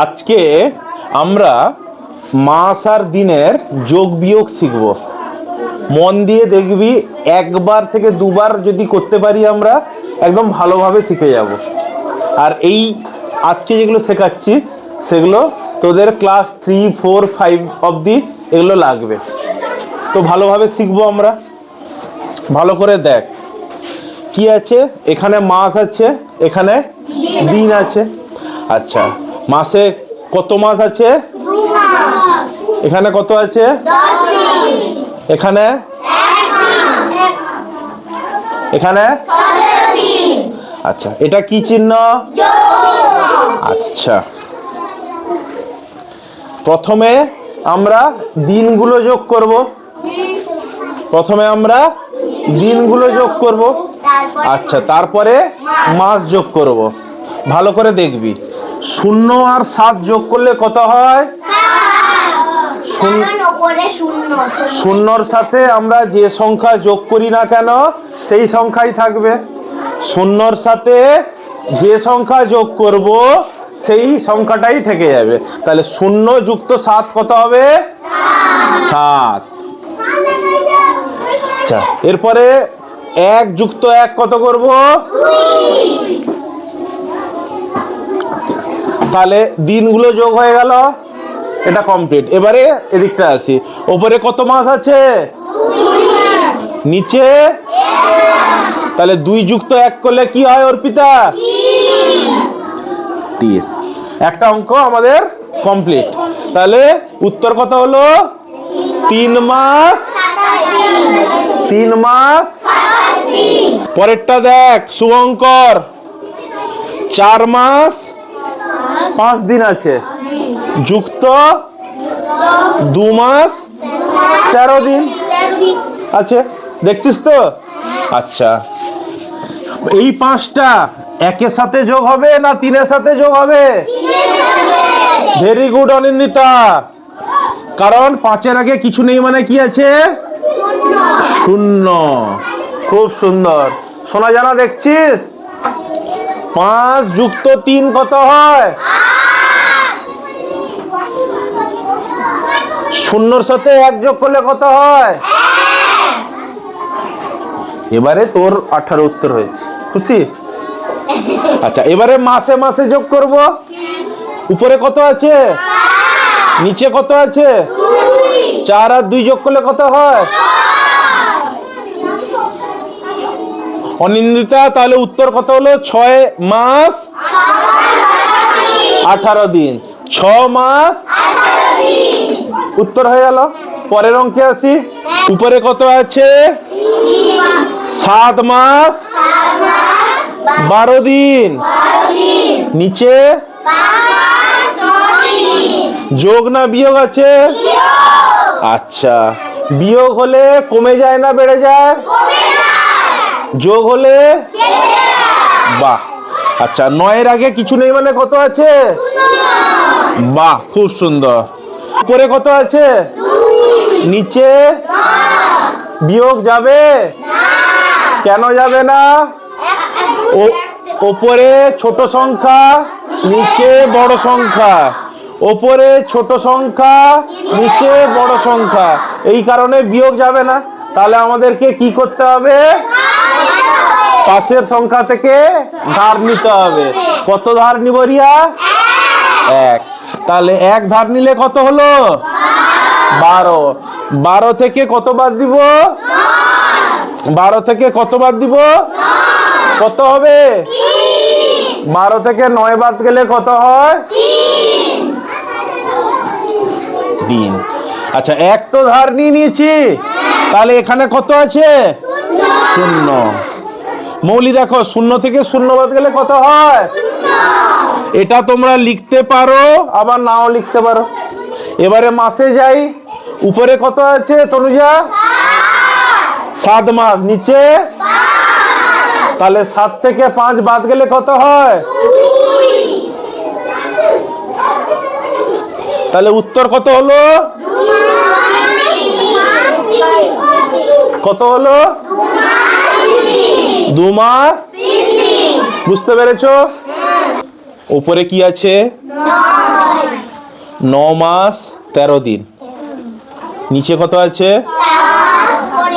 আজকে আমরা মাস আর দিনের যোগ বিয়োগ শিখব। মন দিয়ে দেখবি, একবার থেকে দুবার যদি করতে পারি আমরা একদম ভালোভাবে শিখে যাব। আর এই আজকে যেগুলো শেখাচ্ছি সেগুলো তোদের ক্লাস 3, 4, 5 অবধি এগুলো লাগবে। তো ভালোভাবে শিখবো আমরা। ভালো করে দেখ কি আছে, এখানে মাস আছে, এখানে দিন আছে। আচ্ছা, মাসে কত মাস আছে? এখানে কত আছে? এখানে এখানে আচ্ছা, এটা কি চিহ্ন? আচ্ছা, প্রথমে আমরা দিনগুলো যোগ করব। আচ্ছা, তারপরে মাস যোগ করব। ভালো করে দেখবি, 0 আর 7 যোগ করলে কত হয়? 0-র সাথে আমরা যে সংখ্যা যোগ করি না কেন সেই সংখ্যাই থাকবে। 0-র সাথে যে সংখ্যা যোগ করব সেই সংখ্যাটাই থেকে যাবে। তাহলে 0 যুক্ত 7 কত হবে? 7। আচ্ছা, এরপরে 1 যুক্ত 1 কত করব? 2। তাহলে দিনগুলো যোগ হয়ে গেল, এটা কমপ্লিট। এবারে এদিকটা আসি, ওপরে কত মাস আছে? নিচে তাহলে 2 যুক্ত 1 করলে কি হয় অর্পিতা? 3। একটা অঙ্ক আমাদের কমপ্লিট। তাহলে উত্তর কত হলো? 3 মাস 87 দিন। পরেরটা দেখ, শুভঙ্কর 4 মাস 5 দিন আছে, যুক্ত 2 মাস 13 দিন আছে। দেখছিস তো? আচ্ছা, এই 5টা একের সাথে যোগ হবে না 3-এর সাথে যোগ হবে? ভেরি গুড অনিন্দিতা, কারণ 5-এর আগে কিছু নেই মানে কি আছে? 0। খুব সুন্দর, শোনা জানা দেখছিস? 5 যুক্ত 3 কত হয়? 0-র সাথে 1 যোগ করলে কত হয়? এবারে তোর 18 উত্তর হয়েছে, খুশি? আচ্ছা, এবারে মাসে মাসে যোগ করব। উপরে কত আছে? নিচে কত আছে? 4 আর 2 যোগ করলে কত হয়? অনিন্দিতা, তাহলে উত্তর কত হলো? 6 মাস 18 দিন। 6 মাস 18 দিন উত্তর হয়ে গেল। পরের অঙ্কে আসি, উপরে কত আছে? 7 মাস 12 দিন। নিচে যোগ না বিয়োগ আছে? আচ্ছা, বিয়োগ হলে কমে যায় না বেড়ে যায়? যোগ হলে বাহ। আচ্ছা, 9-এর আগে কিছু নেই মানে কত আছে? বাহ, খুব সুন্দর। উপরে কত আছে? নিচে বিয়োগ যাবে? কেন যাবে না? ওপরে ছোট সংখ্যা, নিচে বড় সংখ্যা। ওপরে ছোট সংখ্যা, নিচে বড় সংখ্যা, এই কারণে বিয়োগ যাবে না। তাহলে আমাদেরকে কি করতে হবে? পাশের সংখ্যা থেকে ধার নিতে হবে। কত ধার নিব রিয়া? 1। তাহলে 1 ধার নিলে কত হলো? 12। 12 থেকে কত বাদ দিব? 12 থেকে কত বাদ দিব? কত হবে? 12 থেকে 9 বাদ গেলে কত হয়? 3। আচ্ছা, 1 তো ধার নিয়ে নিয়েছি, তাহলে এখানে কত আছে? 0। মৌলি দেখো, 0 থেকে 0 বাদ গেলে কত হয়? এটা তোমরা লিখতে পারো, আবার নাও লিখতে পারো। এবারে মাসে যাই, উপরে কত আছে তনুজা? 7 মাস। নিচে? তাহলে 7 থেকে 5 বাদ গেলে কত হয়? তাহলে উত্তর কত হলো? কত হলো? 2 মাস। বুঝতে পেরেছো? উপরে কি আছে? 9 মাস 13 দিন। নিচে কত আছে?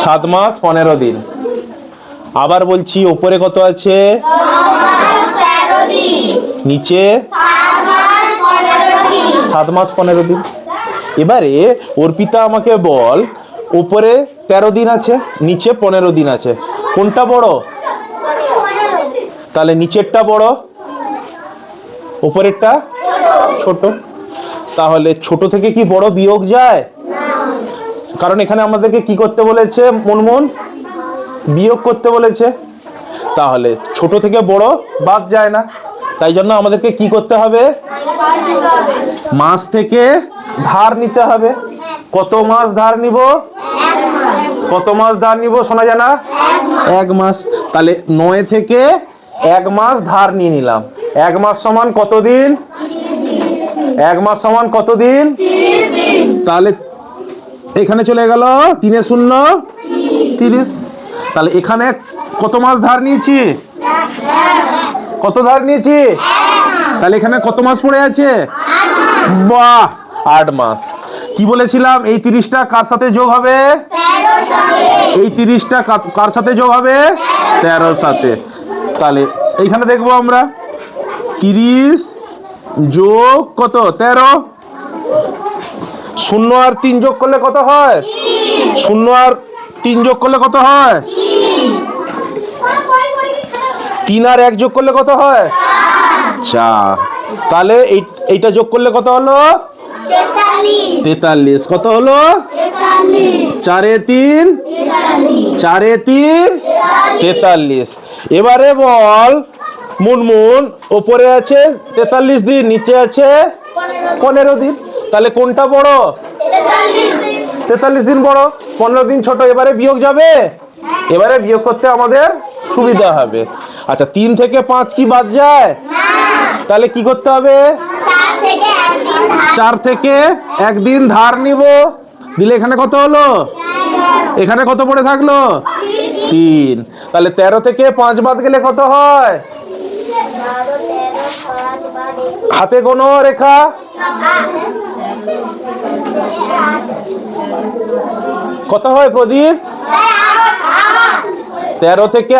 7 মাস 15 দিন। আবার বলছি ওপরে কত আছে? নিচে 7 মাস 15 দিন। এবারে অর্পিতা আমাকে বল, উপরে 13 দিন আছে, নিচে 15 দিন আছে, কোনটা বড়? তাহলে নিচেরটা বড়, উপরেরটা ছোট। তাহলে ছোট থেকে কি বড় বিয়োগ যায়? কারণ এখানে আমাদেরকে কি করতে বলেছে মুনমুন? বিয়োগ করতে বলেছে। তাহলে ছোট থেকে বড় বাদ যায় না, তাই জন্য আমাদেরকে কি করতে হবে? মাস থেকে ধার নিতে হবে। কত মাস ধার নিব? কত মাস ধার নিব শোনা যায় না? 1 মাস। তাহলে 9 থেকে 1 মাস ধার নিয়ে নিলাম। 1 মাস সমান কত দিন? 1 মাস সমান কত দিন? তাহলে এখানে চলে গেল 3 0 30। তাহলে এখানে কত মাস ধার নিয়েছি? কত ধার নিয়েছি? তাহলে এখানে কত মাস পড়ে আছে? বাহ, 8 মাস। কি বলেছিলাম? এই 30টা কার সাথে যোগ হবে? এই 30টা কার সাথে যোগ হবে? 13 সাথে। তাহলে এইখানে দেখবো আমরা 30 যোগ কত? 13। 0 আর 3 যোগ করলে কত হয়? 0 আর 3 যোগ করলে কত হয়? 3 আর 1 যোগ করলে কত হয়? 4। তাহলে এইটা যোগ করলে কত হলো? 43। কত হলো? 4 এ 3 4 এ 3 43। এবারে বল মুনমুন, ওপরে আছে 43 দিন, নিচে আছে 15 দিন। তাহলে কোনটা বড়? 43 দিন বড়, 15 দিন ছোট। এবারে বিয়োগ যাবে? এবারে বিয়োগ করতে আমাদের সুবিধা হবে। আচ্ছা, 3 থেকে 5 কি বাদ যায়? তাহলে কি করতে হবে? 4 থেকে 1 দিন ধার নিব। দিলে এখানে কত হলো? এখানে কত পড়ে থাকলো? 3। তাহলে 13 থেকে 5 বাদ গেলে কত হয়? হাতে কোনো রেখা? কত হয় প্রদীপ? 13 থেকে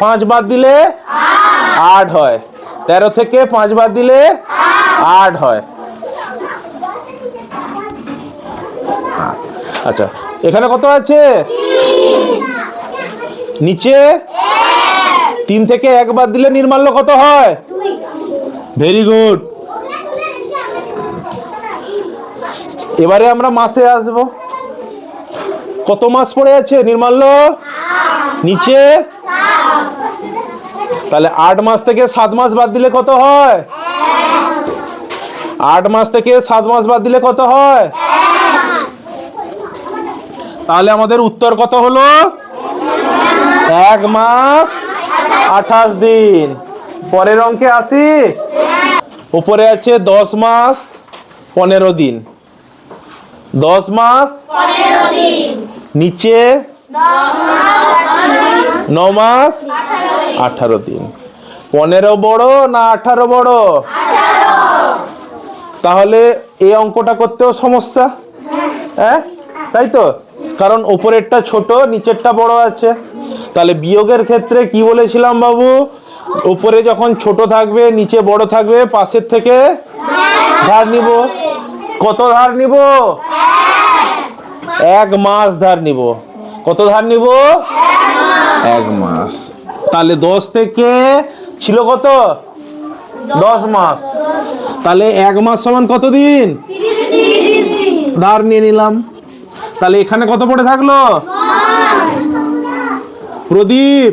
5 বাদ দিলে 8 হয়। 13 থেকে 5 বাদ দিলে 8 হয়। আচ্ছা, এখানে কত আছে? নিচে 3 থেকে 1 বাদ দিলে নির্মাল্য কত হয়? Very good. এবারে আমরা মাসে আসব। কত মাস পড়ে আছে নির্মাল্য? নিচে। তাহলে 8 মাস থেকে 7 মাস বাদ দিলে কত হয়? 8 মাস থেকে 7 মাস বাদ দিলে কত হয়? তাহলে আমাদের উত্তর কত হলো? 1 মাস 28 দিন। পরের অঙ্কে আসি। উপরে আছে 10 মাস 15 দিন। 10 মাস 15 দিন। নিচে 9 মাস 18 দিন। 15 বড় না 18 বড়? তাহলে এই অঙ্কটা করতেও সমস্যা, হ্যাঁ তাই তো? কারণ উপরেরটা ছোট, নিচেরটা বড় আছে। তাহলে বিয়োগের ক্ষেত্রে কি বলেছিলাম বাবু? উপরে যখন ছোট থাকবে, নিচে বড় থাকবে, পাশের থেকে ধার নিব। কত ধার নিব? 1 মাস ধার নিব। কত ধার নিব? 1 মাস। তাহলে 10 থেকে ছিল কত? 10 মাস। তাহলে 1 মাস সমান কত দিন? ধার নিয়ে নিলাম। তাহলে এখানে কত পড়ে থাকলো? প্রদীপ,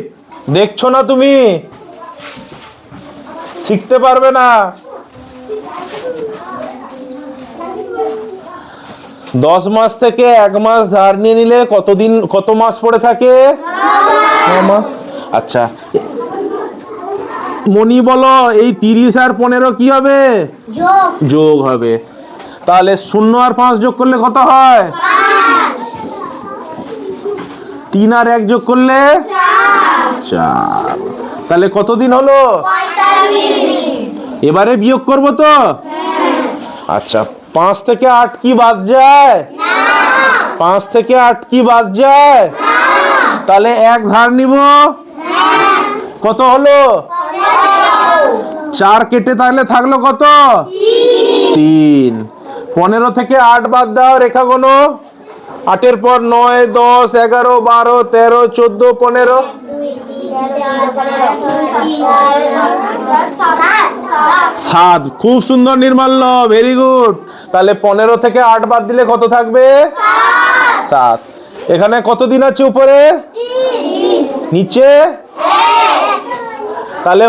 দেখছো না তুমি? শিখতে পারবে না। 10 মাস থেকে 1 মাস ধার নিয়ে নিলে কতদিন, কত মাস পড়ে থাকে? 9 মাস। আচ্ছা মনি বলো, এই 30 আর 15 কি হবে? যোগ হবে। তাহলে 0 আর 5 যোগ করলে কত হয়? 3 আর 1 যোগ করলে 4। তাহলে কতদিন হলো? 45 দিন। এবারে বিয়োগ করব তো? আচ্ছা, 5 থেকে 8 কি বাদ যায়? 5 থেকে 8 কি বাদ যায়? তাহলে এক ধার নিব। কত হলো? 4 কেটে তাহলে থাকলো কত? 3। 15 থেকে 8 বাদ দাও, রেখা গোনো। 8 এর পর 9, 10, 11, 12, 13, 14, 15। 7। খুব সুন্দর নির্মাল্য, ভেরি গুড। তাহলে 15 থেকে 8 বাদ দিলে কত থাকবে? 7। এখানে কত দিন আছে উপরে? নিচে? তাহলে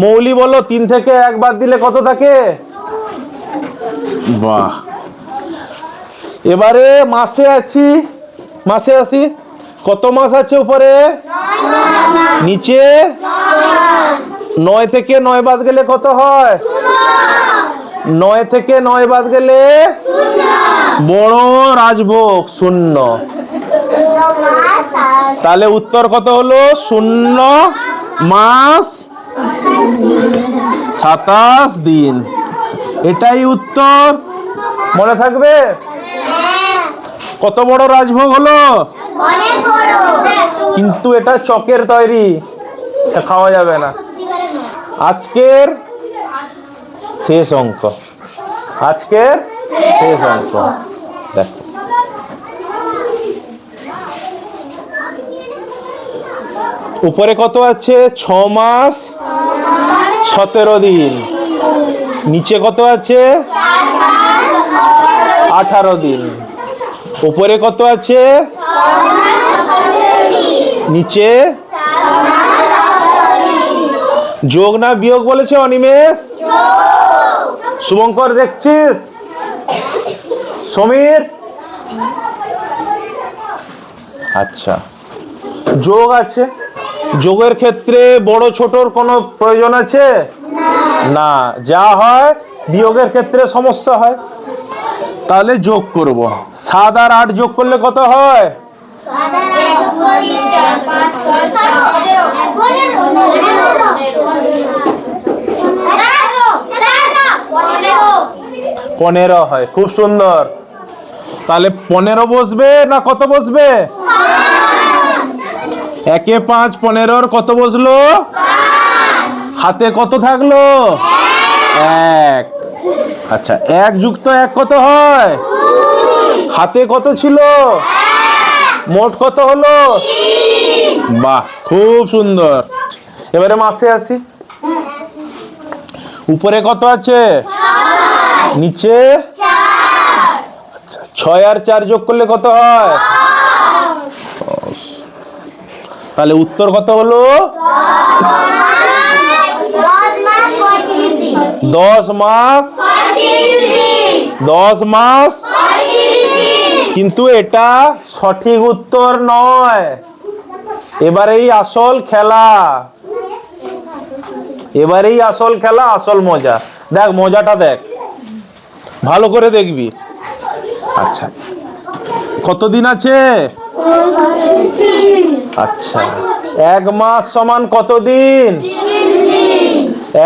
মৌলি বলো, 3 থেকে 1 বাদ দিলে কত থাকে? বাহ। এবারে মাসে আসি। কত মাস আছে উপরে? নিচে? 9 থেকে 9 বাদ গেলে কত হয়? 9 থেকে 9 বাদ গেলে বড় রাজভোগ 0। তাহলে উত্তর কত হলো? 0 মাস 27 দিন। এটাই উত্তর। মনে থাকবে? কত বড় রাজভোগ হলো? কিন্তু এটা চকের তৈরি, এটা খাওয়া যাবে না। আজকের শেষ অঙ্ক। দেখো, উপরে কত আছে? 6 মাস 17 দিন। নিচে কত আছে? 18 দিন। উপরে কত আছে? নিচে? যোগ না বিয়োগ বলেছে অনিমেষ? শুভঙ্কর দেখছিস? সমীর? আচ্ছা, যোগ আছে। যোগের ক্ষেত্রে বড় ছোটর কোনো প্রয়োজন আছে না। যা হয় বিয়োগের ক্ষেত্রে সমস্যা হয়। তাহলে যোগ করব। 7 আর 8 যোগ করলে কত হয়? 15 হয়। খুব সুন্দর। তাহলে 15 বসবে না কত বসবে? 1 এ 5, 15 কত বসলো? হাতে কত থাকলো? 1। আচ্ছা, 1 যুক্ত 1 কত হয়? হাতে কত ছিল? মোট কত হলো? বাহ, খুব সুন্দর। এবারে মাসে আসি। উপরে কত আছে? নিচে? 6 আর 4 যোগ করলে কত হয়? তাহলে উত্তর কত হলো? 10 মাস 10 মাস। কিন্তু এটা সঠিক উত্তর নয়। এবারেই আসল খেলা, আসল মজা। দেখ, মজাটা দেখ, ভালো করে দেখবি। আচ্ছা, কতদিন আছে? আচ্ছা, 1 মাস সমান কত দিন?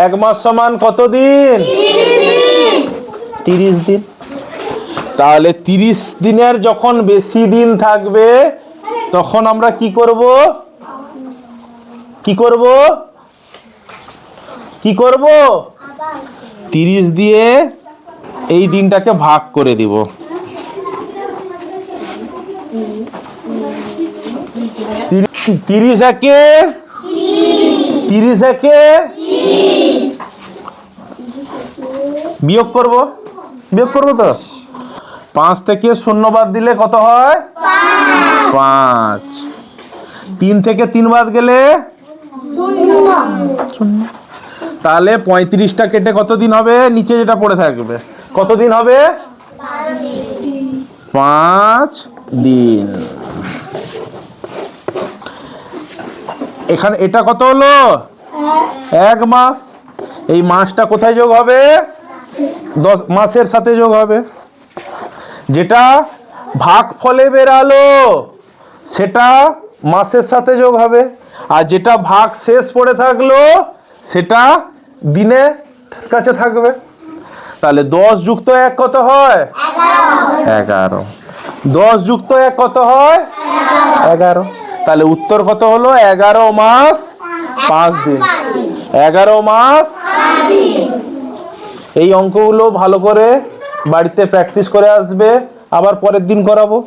1 মাস সমান কত দিন? 30 দিন। তাহলে 30 দিনের যখন বেশি দিন থাকবে তখন আমরা কি করব? 30 দিয়ে এই দিনটাকে ভাগ করে দিব। 30 একে বিয়োগ করব তো। 5 থেকে 0 বাদ দিলে কত হয়? 5। 3 থেকে 3 বাদ গেলে 0। তাহলে 35টা কেটে কত দিন হবে? নিচে যেটা পড়ে থাকবে কত দিন হবে? 5 দিন। এখানে এটা কত হলো? 1 মাস। এই মাসটা কোথায় যোগ হবে? 10 মাসের সাথে যোগ হবে। যেটা ভাগ ফলে বেরালো সেটা মাসের সাথে যোগ হবে, আর যেটা ভাগ শেষ পড়ে থাকলো সেটা দিনের কাছে থাকবে। তাহলে 10 যুক্ত 1 কত হয়? 11। 10 যুক্ত 1 কত হয়? 11। তাহলে উত্তর কত হলো? 11 মাস 5 দিন। 11 মাস। এই অঙ্কগুলো ভালো করে বাড়িতে প্র্যাকটিস করে আসবে, আবার পরের দিন করাবো।